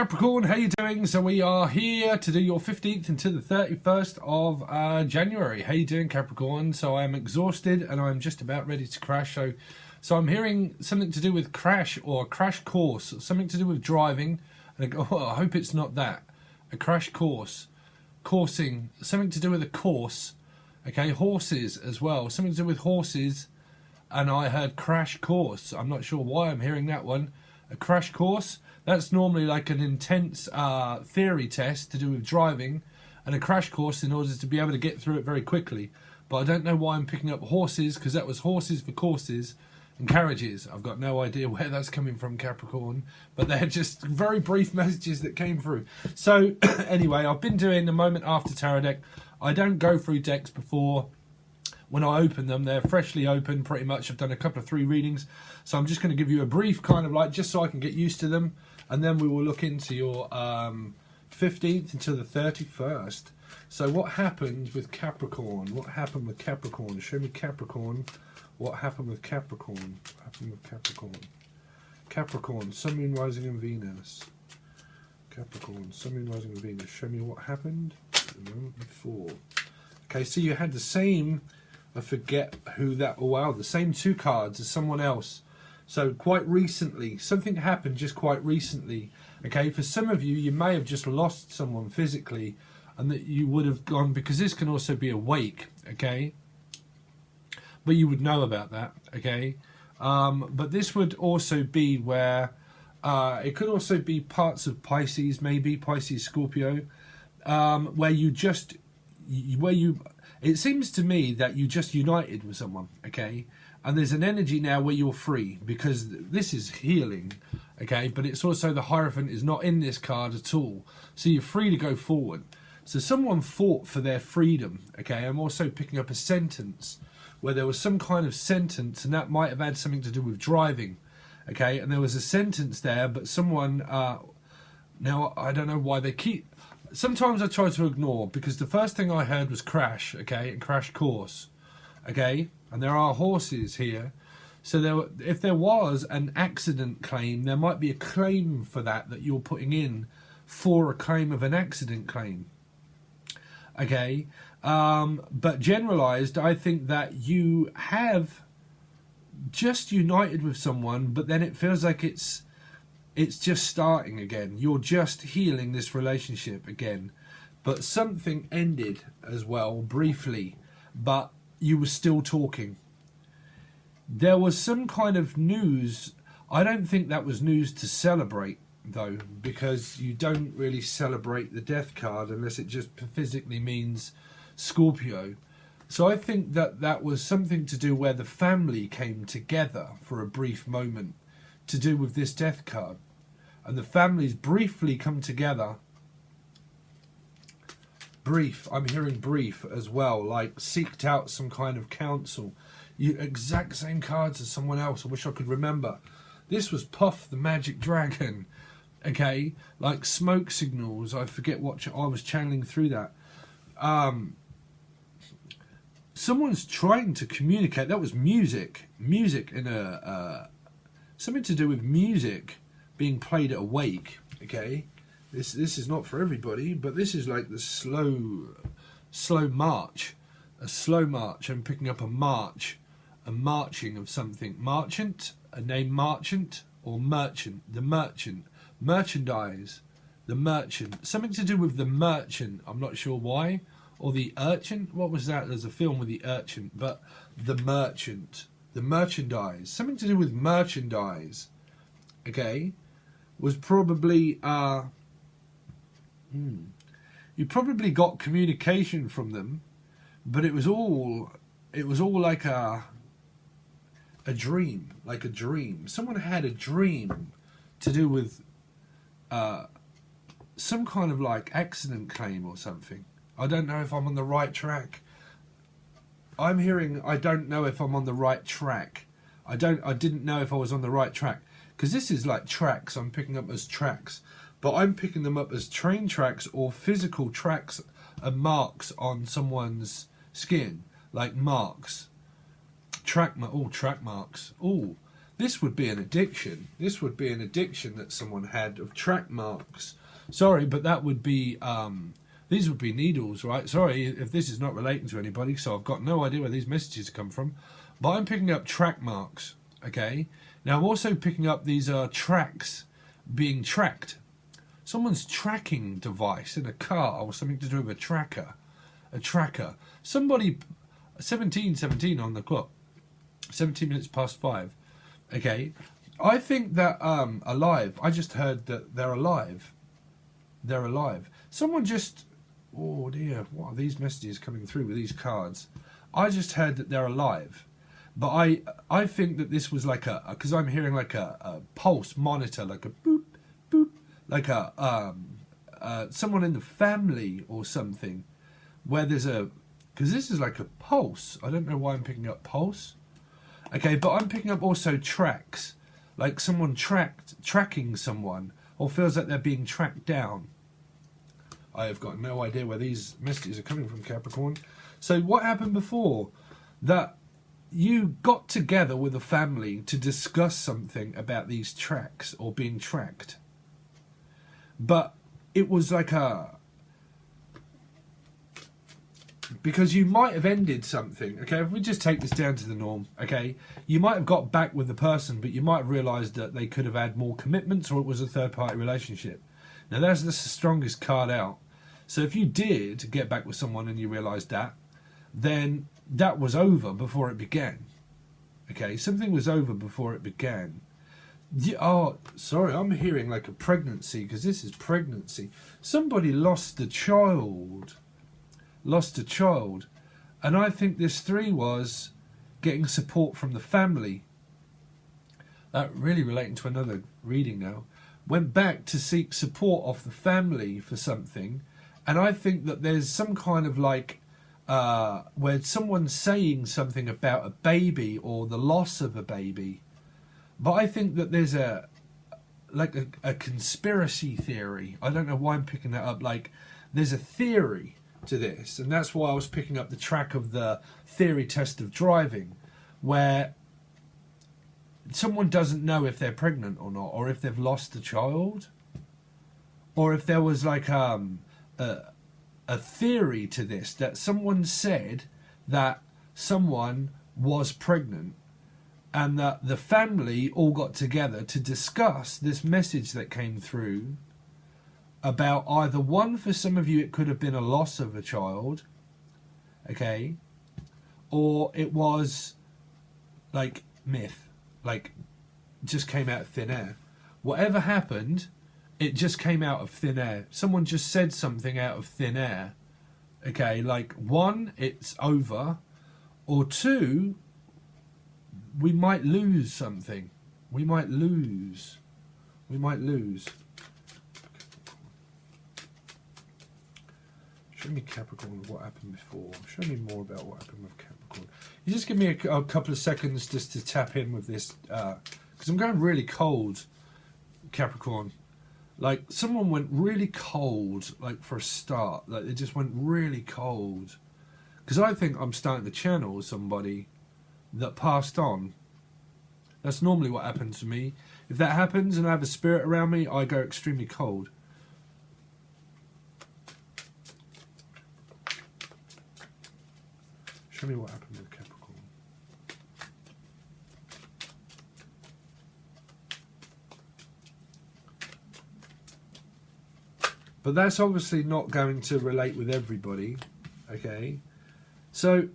Capricorn, how you doing? So we are here to do your 15th until the 31st of January. How you doing, Capricorn? So I'm exhausted and I'm just about ready to crash. So I'm hearing something to do with crash or a crash course, something to do with driving. And I go, oh, I hope it's not that. A crash course, coursing, something to do with a course. Okay, horses as well, something to do with horses. And I heard crash course. I'm not sure why I'm hearing that one. A crash course. That's normally like an intense theory test to do with driving, and a crash course in order to be able to get through it very quickly. But I don't know why I'm picking up horses, because that was horses for courses and carriages. I've got no idea where that's coming from, Capricorn, but they're just very brief messages that came through. So anyway, I've been doing the moment after tarot deck. I don't go through decks before. When I open them, they're freshly open pretty much. I've done a couple of 3 readings. So I'm just going to give you a brief kind of like, just so I can get used to them. And then we will look into your 15th until the 31st. So what happened with Capricorn? What happened with Capricorn? Show me Capricorn. What happened with Capricorn? What happened with Capricorn? Capricorn, Sun, Moon, Rising and Venus. Capricorn, Sun, Moon, Rising and Venus. Show me what happened the moment before. Okay, so you had the same... I forget who that, oh wow, the same 2 cards as someone else. So quite recently, something happened just quite recently. Okay, for some of you, you may have just lost someone physically and that you would have gone, because this can also be awake, okay? But you would know about that, okay? But this would also be where, it could also be parts of Pisces, maybe, Pisces, Scorpio, where you just, it seems to me that you just united with someone, okay? And there's an energy now where you're free, because this is healing, okay? But it's also the Hierophant is not in this card at all. So you're free to go forward. So someone fought for their freedom, okay? I'm also picking up a sentence where there was some kind of sentence, and that might have had something to do with driving, okay? And there was a sentence there, but someone, now I don't know why they keep... Sometimes I try to ignore, because the first thing I heard was crash, okay, and crash course, okay, and there are horses here. So if there was an accident claim, there might be a claim for that you're putting in for a claim of an accident claim, okay. But generalized, I think that you have just united with someone, but then it feels like it's just starting again. You're just healing this relationship again. But something ended as well, briefly, but you were still talking. There was some kind of news. I don't think that was news to celebrate, though, because you don't really celebrate the death card unless it just physically means Scorpio. So I think that was something to do where the family came together for a brief moment, to do with this death card, and the families briefly come together. Brief, I'm hearing brief as well, like seeked out some kind of counsel. You exact same cards as someone else. I wish I could remember. This was Puff the Magic Dragon, okay, like smoke signals. I forget what I was channeling through that. Someone's trying to communicate. That was music in a something to do with music being played at a wake, okay? This is not for everybody, but this is like the slow march. A slow march. I'm picking up a march. A marching of something. Marchant? A name merchant? Or merchant? The merchant. Merchandise. The merchant. Something to do with the merchant. I'm not sure why. Or the urchin? What was that? There's a film with the urchin. But the merchant. The merchandise. Something to do with merchandise. Okay? Was probably... You probably got communication from them, but it was all like a dream, like a dream. Someone had a dream to do with some kind of like accident claim or something. I don't know if I'm on the right track. I'm hearing I don't know if I'm on the right track. I didn't know if I was on the right track, because this is like tracks. I'm picking up as tracks. But I'm picking them up as train tracks or physical tracks and marks on someone's skin, like marks. Track marks. Oh, this would be an addiction. This would be an addiction that someone had of track marks. Sorry, but that would be, these would be needles, right? Sorry if this is not relating to anybody, so I've got no idea where these messages come from. But I'm picking up track marks, okay? Now I'm also picking up these tracks being tracked. Someone's tracking device in a car or something to do with a tracker. A tracker. Somebody, 17:17 on the clock. 17 minutes past 5. Okay. I think that alive. I just heard that they're alive. They're alive. Someone just, oh dear, what are these messages coming through with these cards? I just heard that they're alive. But I think that this was like because I'm hearing like a pulse monitor, like a boop, boop, like someone in the family or something, where there's because this is like a pulse. I don't know why I'm picking up pulse. Okay, but I'm picking up also tracks, like someone tracking someone, or feels like they're being tracked down. I have got no idea where these messages are coming from, Capricorn. So what happened before? That you got together with a family to discuss something about these tracks or being tracked. But it was like because you might have ended something, okay? If we just take this down to the norm, okay? You might have got back with the person, but you might have realised that they could have had more commitments, or it was a third-party relationship. Now, that's the strongest card out. So if you did get back with someone and you realised that, then that was over before it began. Okay, something was over before it began. Oh, sorry, I'm hearing like a pregnancy, because this is pregnancy. Somebody lost a child. Lost a child. And I think this 3 was getting support from the family. That really relating to another reading now. Went back to seek support off the family for something. And I think that there's some kind of like where someone's saying something about a baby or the loss of a baby. But I think that there's a conspiracy theory. I don't know why I'm picking that up. Like, there's a theory to this, and that's why I was picking up the track of the theory test of driving, where someone doesn't know if they're pregnant or not, or if they've lost a child, or if there was like a theory to this, that someone said that someone was pregnant, and that the family all got together to discuss this message that came through about either one, for some of you it could have been a loss of a child, okay, or it was like myth, like just came out of thin air. Whatever happened, it just came out of thin air. Someone just said something out of thin air. Okay, like 1, it's over, or 2, we might lose something. We might lose. We might lose. Show me Capricorn, what happened before. Show me more about what happened with Capricorn. You just give me a couple of seconds just to tap in with this, because I'm going really cold, Capricorn. Like, someone went really cold, like, for a start. Like, they just went really cold. Because I think I'm starting to channel somebody that passed on. That's normally what happens to me. If that happens and I have a spirit around me, I go extremely cold. Show me what happened with Capricorn. But that's obviously not going to relate with everybody, okay? So,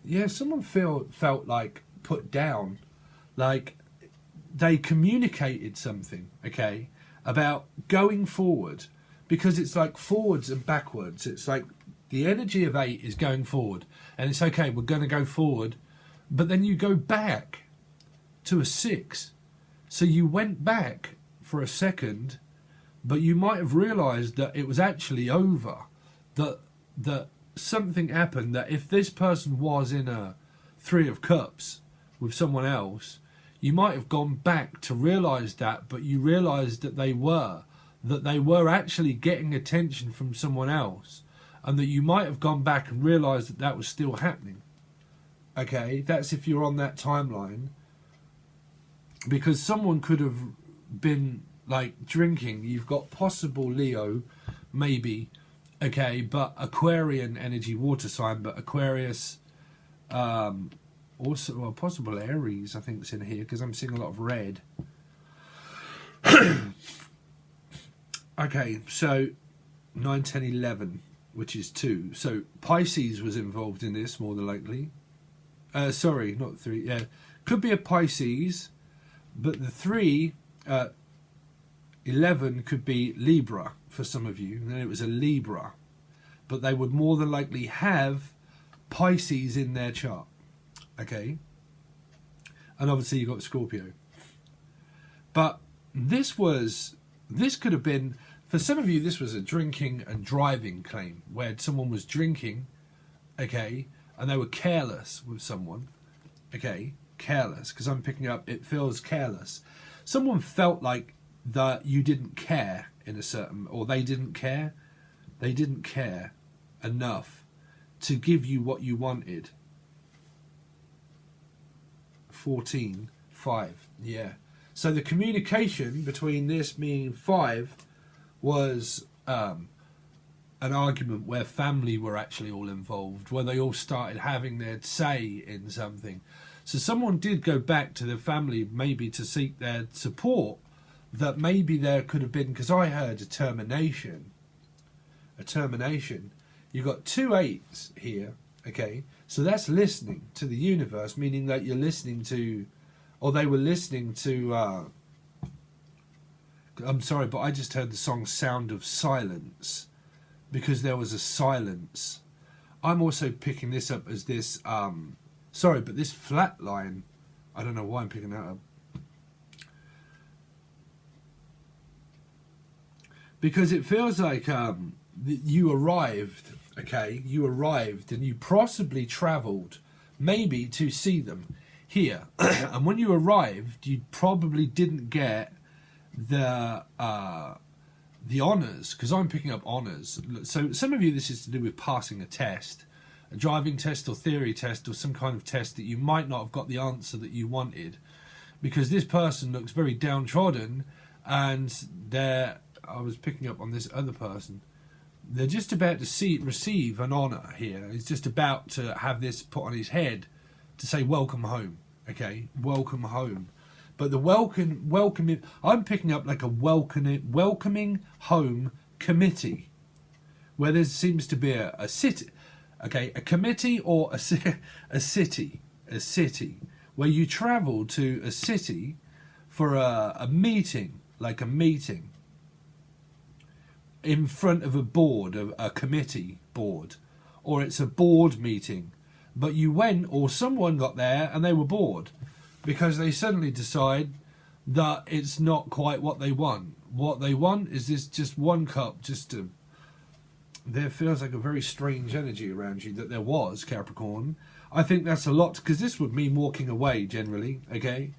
yeah, someone felt like put down, like they communicated something, okay, about going forward, because it's like forwards and backwards. It's like the energy of 8 is going forward, and it's okay, we're going to go forward, but then you go back to a 6. So you went back for a second, but you might have realised that it was actually over, that something happened, that if this person was in a 3 of Cups with someone else, you might have gone back to realise that, but you realised that they were actually getting attention from someone else, and that you might have gone back and realised that that was still happening. Okay, that's if you're on that timeline. Because someone could have been like drinking. You've got possible Leo, maybe, okay, but Aquarian energy, water sign, but Aquarius, also, well, possible Aries, I think, is in here because I'm seeing a lot of red. Okay, so 9, 10, 11, which is 2. So Pisces was involved in this more than likely. Sorry, not 3. Yeah, could be a Pisces, but the 3, 11 could be Libra for some of you. And then it was a Libra, but they would more than likely have Pisces in their chart. Okay, and obviously you got Scorpio. But this could have been, for some of you, this was a drinking and driving claim where someone was drinking, okay, and they were careless with someone, okay, careless, because I'm picking up, it feels careless. Someone felt like that you didn't care in a certain, or they didn't care enough to give you what you wanted. 14, 5, yeah. So the communication between this being 5 was an argument where family were actually all involved, where they all started having their say in something. So someone did go back to the family maybe to seek their support, that maybe there could have been, because I heard a termination. You've got 2 8s here, okay? So that's listening to the universe, meaning that you're listening to, or they were listening to, I'm sorry, but I just heard the song Sound of Silence, because there was a silence. I'm also picking this up as this, sorry, but this flat line, I don't know why I'm picking that up. Because it feels like you arrived, okay? You arrived and you possibly travelled maybe to see them here. And when you arrived, you probably didn't get the honours, because I'm picking up honours. So some of you, this is to do with passing a test, a driving test or theory test or some kind of test that you might not have got the answer that you wanted, because this person looks very downtrodden, and I was picking up on this other person. They're just about to receive an honour here. He's just about to have this put on his head to say welcome home. Okay, welcome home. But the welcoming, I'm picking up like a welcoming home committee, where there seems to be a city, okay, a committee or a city, where you travel to a city for a meeting, like a meeting in front of a board, a committee board, or it's a board meeting, but you went, or someone got there and they were bored because they suddenly decide that it's not quite what they want. What they want is this just one cup, there feels like a very strange energy around you that there was, Capricorn. I think that's a lot, because this would mean walking away generally, okay?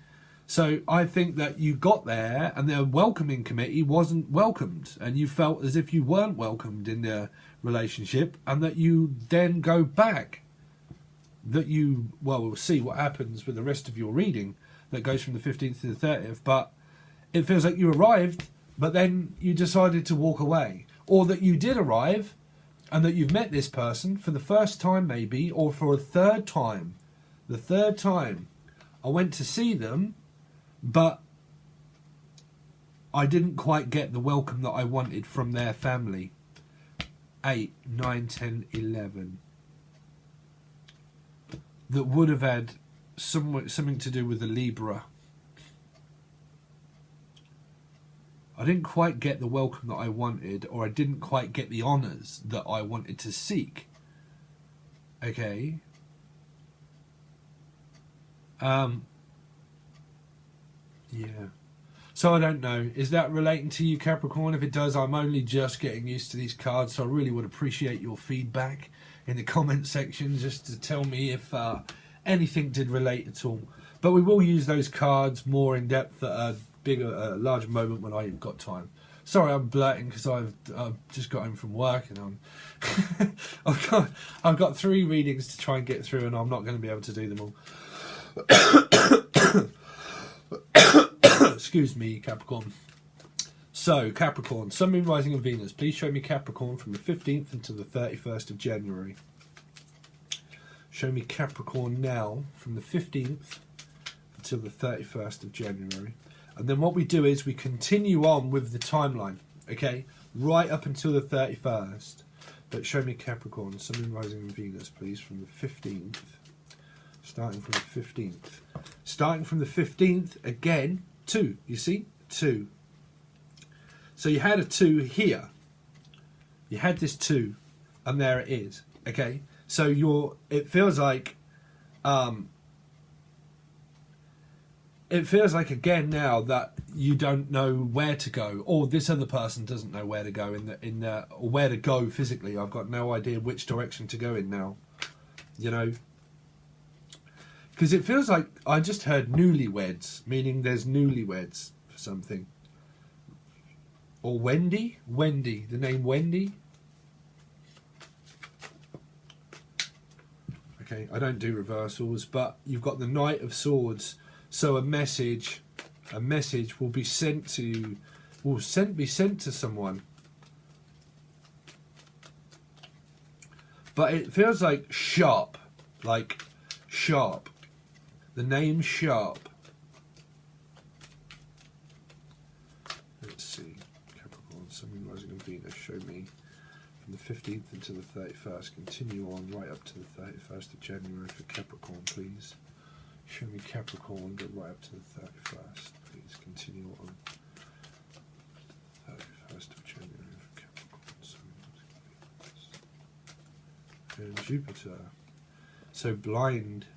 So I think that you got there and the welcoming committee wasn't welcomed, and you felt as if you weren't welcomed in the relationship, and that you then go back. We'll see what happens with the rest of your reading that goes from the 15th to the 30th, but it feels like you arrived, but then you decided to walk away. Or that you did arrive and that you've met this person for the first time maybe, or for a third time. The third time I went to see them, but I didn't quite get the welcome that I wanted from their family. 8, 9, 10, 11. That would have had something to do with the Libra. I didn't quite get the welcome that I wanted, or I didn't quite get the honours that I wanted to seek. Okay. Yeah. So I don't know. Is that relating to you, Capricorn? If it does, I'm only just getting used to these cards, so I really would appreciate your feedback in the comment section, just to tell me if anything did relate at all. But we will use those cards more in depth at a larger moment when I've got time. Sorry, I'm blurting because I've just got home from work and I've got 3 readings to try and get through, and I'm not going to be able to do them all. Excuse me, Capricorn. So, Capricorn, Sun, Moon, Rising and Venus. Please show me Capricorn from the 15th until the 31st of January. Show me Capricorn now from the 15th until the 31st of January. And then what we do is we continue on with the timeline, okay? Right up until the 31st. But show me Capricorn, Sun, Moon, Rising and Venus, please, from the 15th. Starting from the 15th. Starting from the 15th, again, 2. You see? 2. So you had a 2 here. You had this 2, and there it is, okay? So it feels like again now that you don't know where to go, or this other person doesn't know where to go or where to go physically. I've got no idea which direction to go in now, you know, because it feels like I just heard newlyweds, meaning there's newlyweds for something, or Wendy, the name Wendy. Okay, I don't do reversals, but you've got the Knight of Swords. So a message will be sent to, be sent to someone. But it feels like sharp, The name Sharp. Let's see, Capricorn, Sun, Moon, Rising and Venus. Show me from the 15th until the 31st. Continue on right up to the 31st of January for Capricorn, please. Show me Capricorn, go right up to the 31st, please. Continue on. 31st of January for Capricorn. And Jupiter. So blind.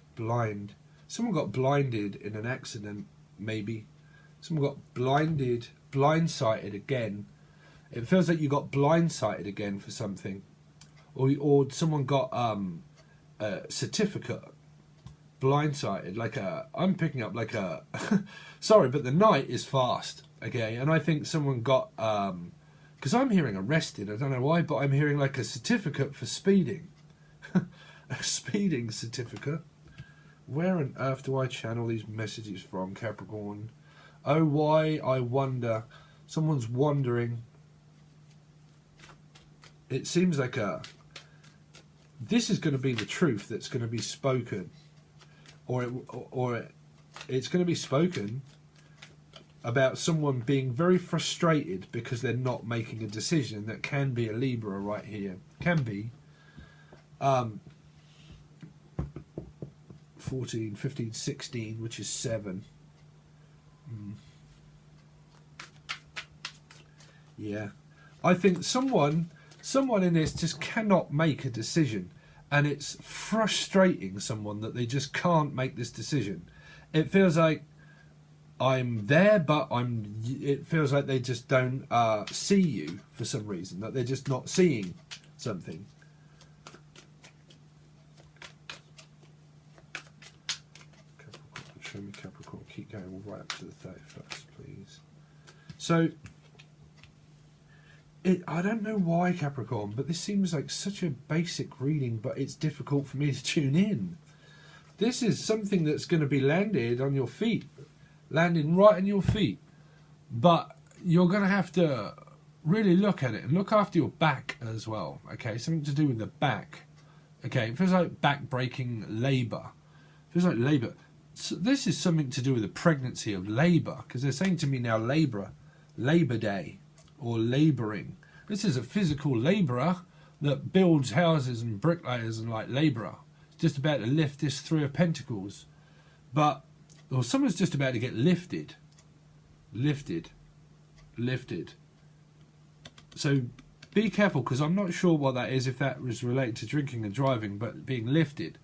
Someone got blinded in an accident, maybe. Someone got blindsided again. It feels like you got blindsided again for something. Or someone got a certificate. Blindsided, I'm picking up sorry, but the night is fast, okay, and I think someone got because I'm hearing arrested, I don't know why, but I'm hearing like a certificate for speeding. A speeding certificate. Where on earth do I channel these messages from, Capricorn? Oh, why, I wonder. Someone's wondering. It seems like this is going to be the truth that's going to be spoken. Or it's going to be spoken about someone being very frustrated because they're not making a decision. That can be a Libra right here. Can be. 14, 15, 16, which is 7. Yeah. I think someone in this just cannot make a decision. And it's frustrating someone that they just can't make this decision. It feels like I'm there, but it feels like they just don't see you for some reason. That they're just not seeing something. Capricorn, show me Capricorn. Keep going right up to the 31st, please. So, I don't know why, Capricorn, but this seems like such a basic reading, but it's difficult for me to tune in. This is something that's going to be landed on your feet, landing right on your feet. But you're going to have to really look at it and look after your back as well, okay? Something to do with the back, okay? It feels like back-breaking labour. It feels like labour. So this is something to do with the pregnancy of labour, because they're saying to me now Labour Day. Or labouring. This is a physical labourer that builds houses and bricklayers and labourer. It's just about to lift this 3 of Pentacles. Or someone's just about to get lifted. Lifted. So be careful, because I'm not sure what that is, if that was related to drinking and driving, but being lifted.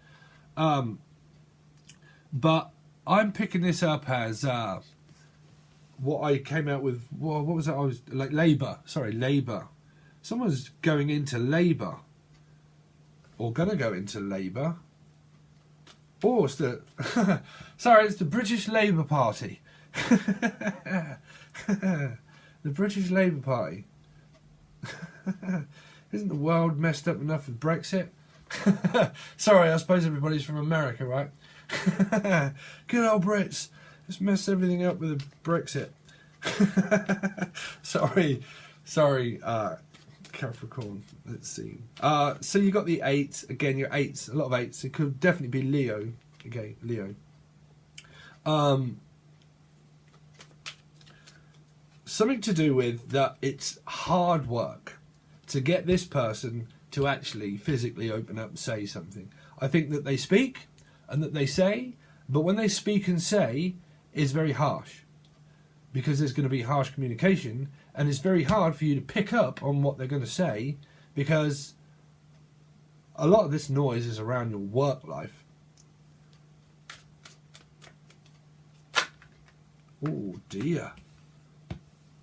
But I'm picking this up as what I came out with. What was that? I was like labour. Sorry, labour. Someone's going into labour, or gonna go into labour, or it's the sorry, it's the British Labour Party. The British Labour Party. Isn't the world messed up enough with Brexit? Sorry, I suppose everybody's from America, right? Good old Brits. Let's mess everything up with Brexit. sorry, Capricorn. Let's see. So you got the 8. Again, your 8s. A lot of 8s. It could definitely be Leo. Okay, Leo. Something to do with that it's hard work to get this person to actually physically open up and say something. I think that they speak and that they say, but when they speak and say is very harsh, because there's going to be harsh communication, and it's very hard for you to pick up on what they're going to say, because a lot of this noise is around your work life. Oh dear.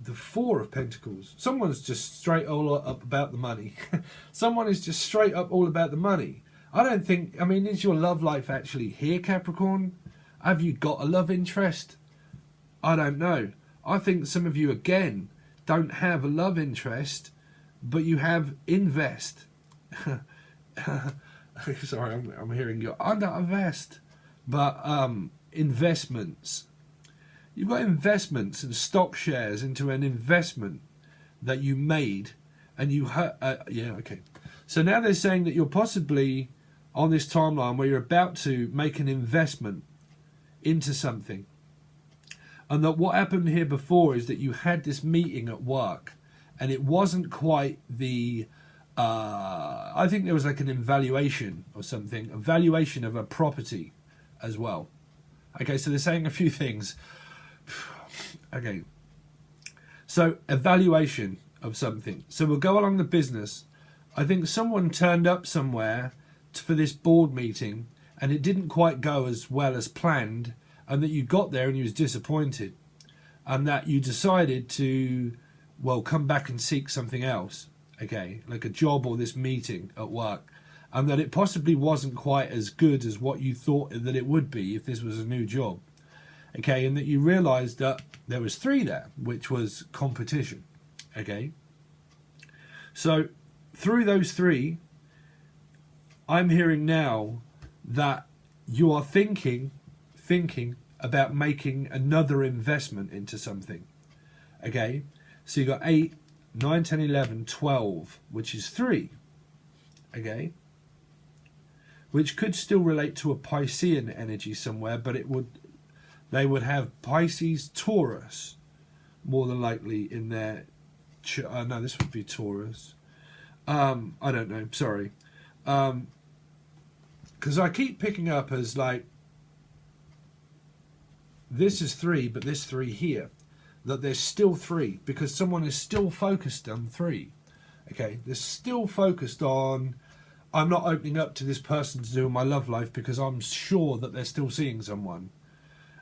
The 4 of Pentacles. Someone's just straight all up about the money. Someone is just straight up all about the money. I don't think, I mean, is your love life actually here, Capricorn? Have you got a love interest? I don't know. I think some of you, again, don't have a love interest, but you have invest. Sorry, I'm hearing you under a vest. But investments. You've got investments and stock shares into an investment that you made, and you yeah, okay. So now they're saying that you're possibly on this timeline where you're about to make an investment into something, and that what happened here before is that you had this meeting at work, and it wasn't quite the. I think there was like an evaluation or something, a valuation of a property as well. Okay, so they're saying a few things. Okay, so evaluation of something. So we'll go along the business. I think someone turned up somewhere for this board meeting and it didn't quite go as well as planned, and that you got there and you was disappointed, and that you decided to, well, come back and seek something else, okay, like a job or this meeting at work, and that it possibly wasn't quite as good as what you thought that it would be if this was a new job. Okay, and that you realised that there was 3 there, which was competition. Okay, so through those 3, I'm hearing now that you are thinking about making another investment into something. Okay, so you got 8, 9, 10, 11, 12, which is 3. Okay, which could still relate to a Piscean energy somewhere, but it would. They would have Pisces, Taurus, more than likely in their. No, this would be Taurus. I don't know. Sorry, because I keep picking up as like this is 3, but this 3 here, that there's still 3 because someone is still focused on 3. Okay, they're still focused on. I'm not opening up to this person to do my love life because I'm sure that they're still seeing someone.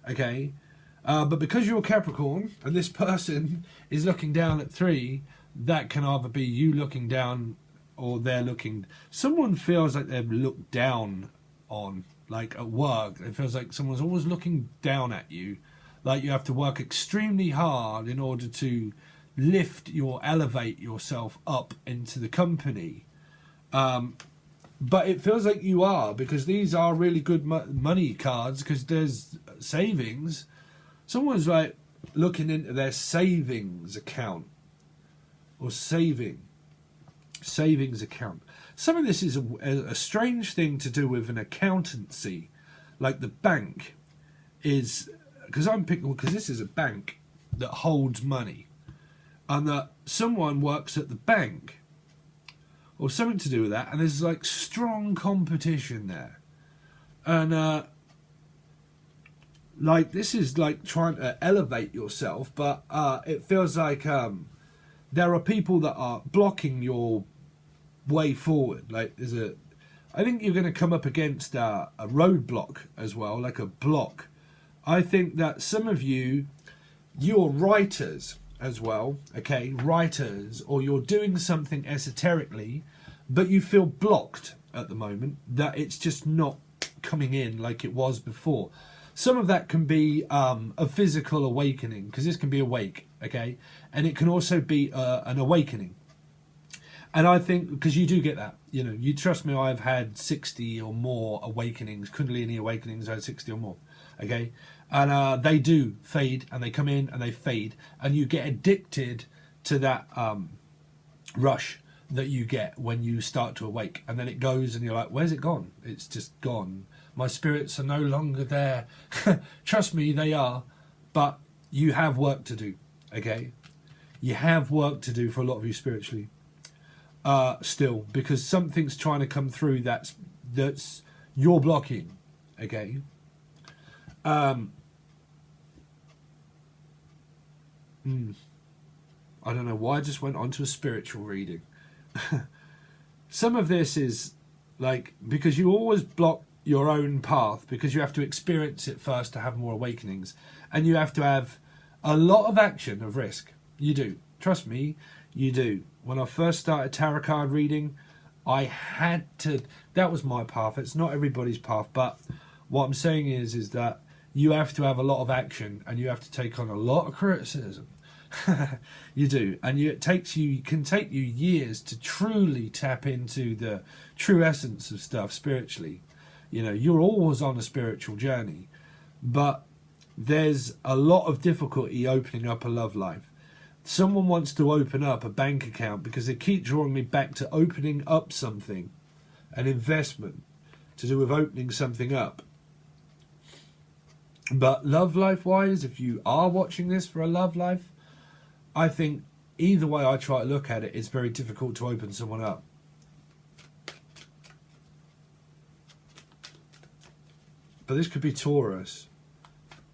Okay, but because you're Capricorn and this person is looking down at 3, that can either be you looking down or they're looking. Someone feels like they're looked down on, like at work. It feels like someone's always looking down at you, like you have to work extremely hard in order to elevate yourself up into the company. But it feels like you are, because these are really good money cards, because there's savings. Someone's like looking into their savings account or savings account. Some of this is a strange thing to do with an accountancy, like the bank is, because I'm picking, because this is a bank that holds money, and that someone works at the bank or something to do with that, and there's like strong competition there, and like this is like trying to elevate yourself, but it feels like there are people that are blocking your way forward. Like I think you're going to come up against a roadblock as well, like a block. I think that some of you're writers as well, okay, writers, or you're doing something esoterically, but you feel blocked at the moment, that it's just not coming in like it was before. some of that can be a physical awakening, because this can be awake, okay? And it can also be an awakening. And I think, because you do get that, you know, you trust me, I've had 60 or more awakenings, Kundalini awakenings, I had 60 or more, okay? And they do fade, and they come in and they fade, and you get addicted to that rush that you get when you start to awake. And then it goes and you're like, where's it gone? It's just gone. My spirits are no longer there. Trust me, they are. But you have work to do, okay? You have work to do for a lot of you spiritually. Still, because something's trying to come through that's you're blocking, okay? I don't know why I just went on to a spiritual reading. Some of this is like, because you always block your own path, because you have to experience it first to have more awakenings, and you have to have a lot of action of risk. You do, trust me, you do. When I first started tarot card reading, I had to, that was my path. It's not everybody's path, but what I'm saying is that you have to have a lot of action, and you have to take on a lot of criticism. You do, and it can take you years to truly tap into the true essence of stuff spiritually. You know, you're always on a spiritual journey, but there's a lot of difficulty opening up a love life. Someone wants to open up a bank account because they keep drawing me back to opening up something, an investment to do with opening something up. But love life wise, if you are watching this for a love life, I think either way I try to look at it, it's very difficult to open someone up. But this could be Taurus.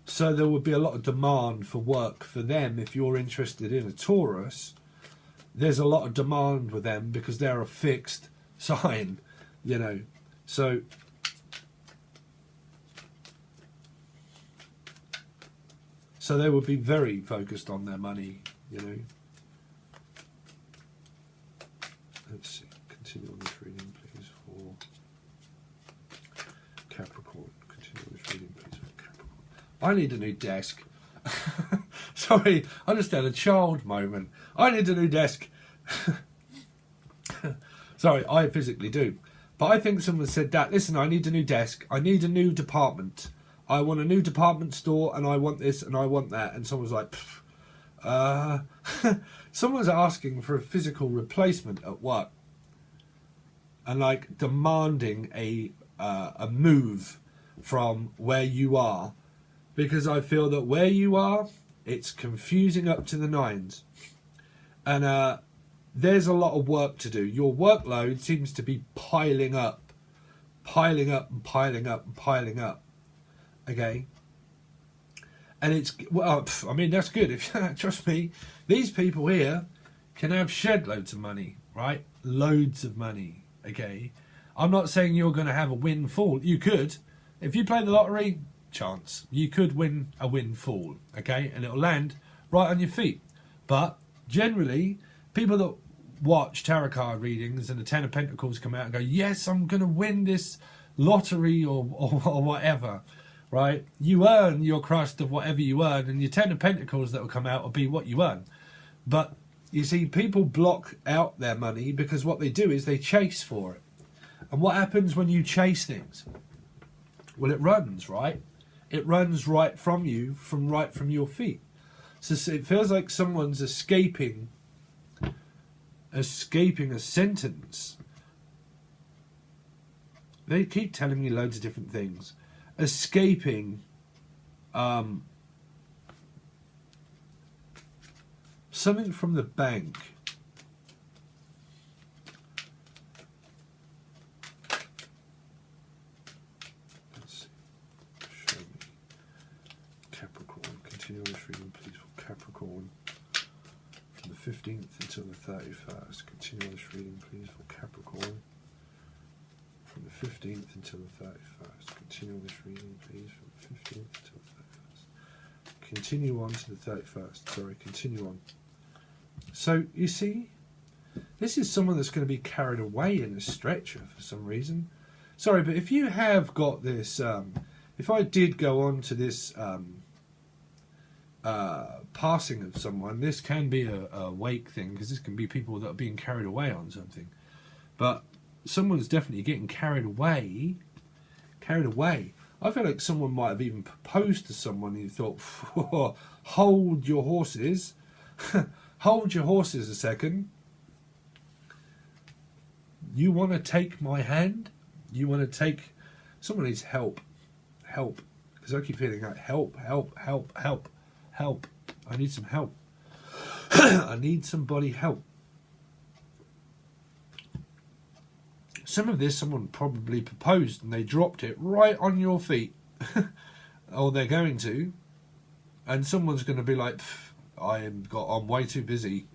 So there would be a lot of demand for work for them. If you're interested in a Taurus, there's a lot of demand with them because they're a fixed sign, you know. So they would be very focused on their money, you know. Let's see. Continue on this reading, please, for Capricorn. Continue on this reading, please, for Capricorn. I need a new desk. Sorry, I just had a child moment. I need a new desk. Sorry, I physically do. But I think someone said that, listen, I need a new desk. I need a new department. I want a new department store, and I want this, and I want that. And someone's like, someone's asking for a physical replacement at work, and like demanding a move from where you are, because I feel that where you are, it's confusing up to the nines, and there's a lot of work to do. Your workload seems to be piling up, piling up, and piling up, and piling up. Okay, and it's, well, I mean, that's good. If trust me, these people here can have shed loads of money, right? Loads of money. Okay, I'm not saying you're going to have a windfall. You could, if you play the lottery, chance you could win a windfall. Okay, and it'll land right on your feet. But generally, people that watch tarot card readings and the Ten of Pentacles come out and go, yes, I'm going to win this lottery or whatever. Right, you earn your crust of whatever you earn, and your Ten of Pentacles that will come out will be what you earn. But you see, people block out their money because what they do is they chase for it. And what happens when you chase things? Well, it runs, right? It runs right from you, from your feet. So it feels like someone's escaping a sentence. They keep telling me loads of different things. Escaping something from the bank. Let's see. Show me. Capricorn. Continue this reading, please, for Capricorn. From the 15th until the 31st. Continue this reading, please, for Capricorn. From the 15th until the 31st. Continue this reading, please, from the 15th until the 31st. Continue on to the 31st. Sorry, continue on. So, you see, this is someone that's going to be carried away in a stretcher for some reason. Sorry, but if you have got this, if I did go on to this passing of someone, this can be a wake thing, because this can be people that are being carried away on something. But someone's definitely getting carried away. I feel like someone might have even proposed to someone and you thought, hold your horses. Hold your horses a second. You want to take my hand? You want to take... Someone needs help. Help. Because I keep feeling like help. I need some help. I need somebody help. Some of this, someone probably proposed and they dropped it right on your feet. Or they're going to. And someone's going to be like, I'm way too busy.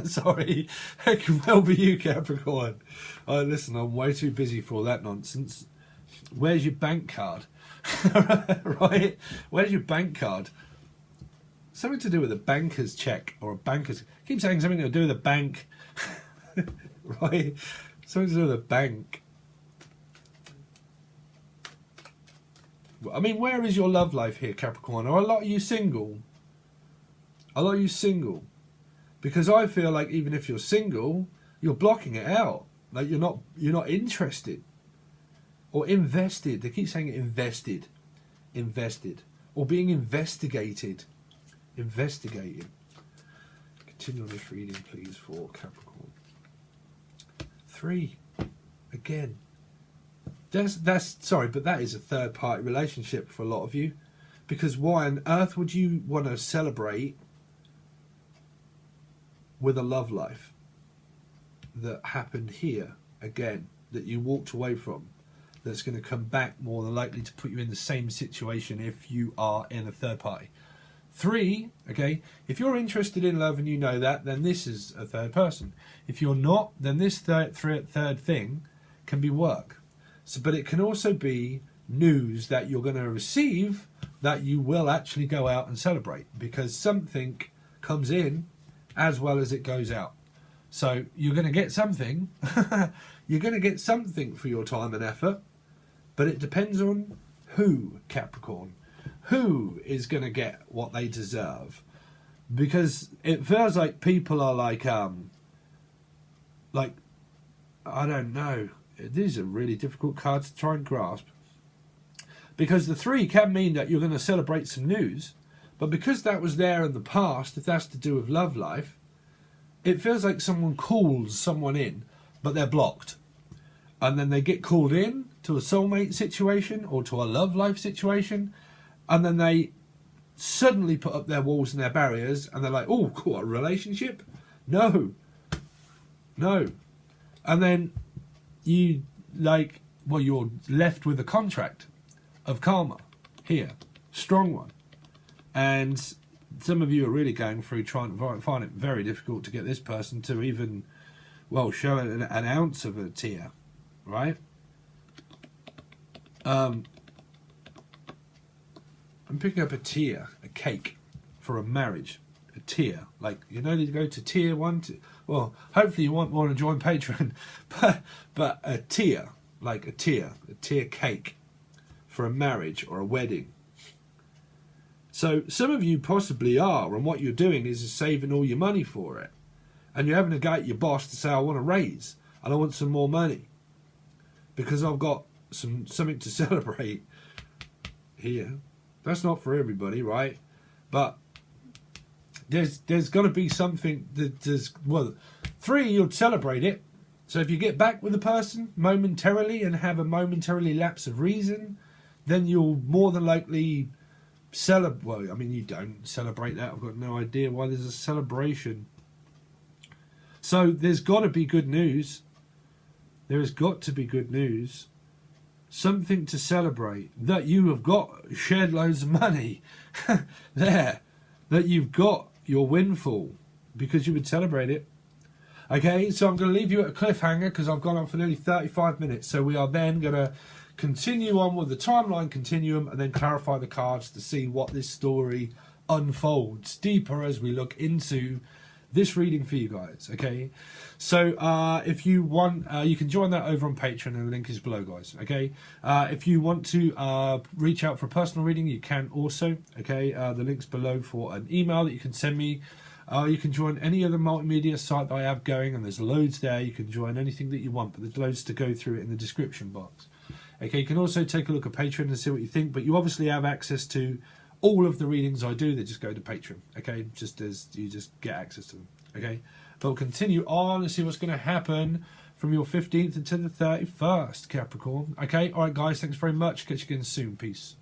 Sorry. It could well be you, Capricorn. Listen, I'm way too busy for all that nonsense. Where's your bank card? Right? Where's your bank card? Something to do with a banker's check or a banker's... Keep saying something to do with a bank. Right? Something to do with a bank. I mean, where is your love life here, Capricorn? Are a lot of you single? A lot of you single? Because I feel like even if you're single, you're blocking it out. Like you're not interested. Or invested. They keep saying invested. Invested. Or being investigated. Investigating. Continue on this reading, please, for Capricorn. 3. Again. That's sorry, but that is a third-party relationship for a lot of you. Because why on earth would you want to celebrate with a love life that happened here again, that you walked away from, that's going to come back more than likely to put you in the same situation if you are in a third party? 3, okay, if you're interested in love and you know that, then this is a third person. If you're not, then this third thing can be work. So, but it can also be news that you're going to receive that you will actually go out and celebrate, because something comes in as well as it goes out. So you're going to get something. You're going to get something for your time and effort, but it depends on who, Capricorn. Who is going to get what they deserve? Because it feels like people are like I don't know. These are really difficult cards to try and grasp. Because the 3 can mean that you're going to celebrate some news, but because that was there in the past, if that's to do with love life, it feels like someone calls someone in, but they're blocked. And then they get called in to a soulmate situation or to a love life situation, and then they suddenly put up their walls and their barriers, and they're like, oh, cool, a relationship? No. And then you, like, well, you're left with a contract of karma here. Strong one. And some of you are really going through trying to find it very difficult to get this person to even, well, show an ounce of a tear, right? I'm picking up a tier, a cake, for a marriage. A tier. Like, you know, you go to tier 1, well, hopefully you want to join Patron, but a tier, like a tier cake for a marriage or a wedding. So some of you possibly are, and what you're doing is saving all your money for it. And you're having to go at your boss to say, I want a raise, and I want some more money, because I've got something to celebrate here. That's not for everybody, right? But there's got to be something that does... Well, 3, you'd celebrate it. So if you get back with a person momentarily and have a momentarily lapse of reason, then you'll more than likely celebrate... Well, I mean, you don't celebrate that. I've got no idea why there's a celebration. So there's got to be good news. There has got to be good news. Something to celebrate. That you have got shed loads of money. There. That you've got your windfall. Because you would celebrate it. Okay, so I'm going to leave you at a cliffhanger because I've gone on for nearly 35 minutes. So we are then going to continue on with the timeline continuum and then clarify the cards to see what this story unfolds deeper as we look into this reading for you guys. Okay, so if you want, you can join that over on Patreon, and the link is below, guys. Okay, if you want to reach out for a personal reading, you can also. Okay, the link's below for an email that you can send me. You can join any other multimedia site that I have going, and there's loads there. You can join anything that you want, but there's loads to go through in the description box. Okay, you can also take a look at Patreon and see what you think, but you obviously have access to all of the readings I do that just go to Patreon. Okay, just as you just get access to them. Okay, but we'll continue on and see what's going to happen from your 15th until the 31st, Capricorn. Okay, all right, guys, thanks very much. Catch you again soon. Peace.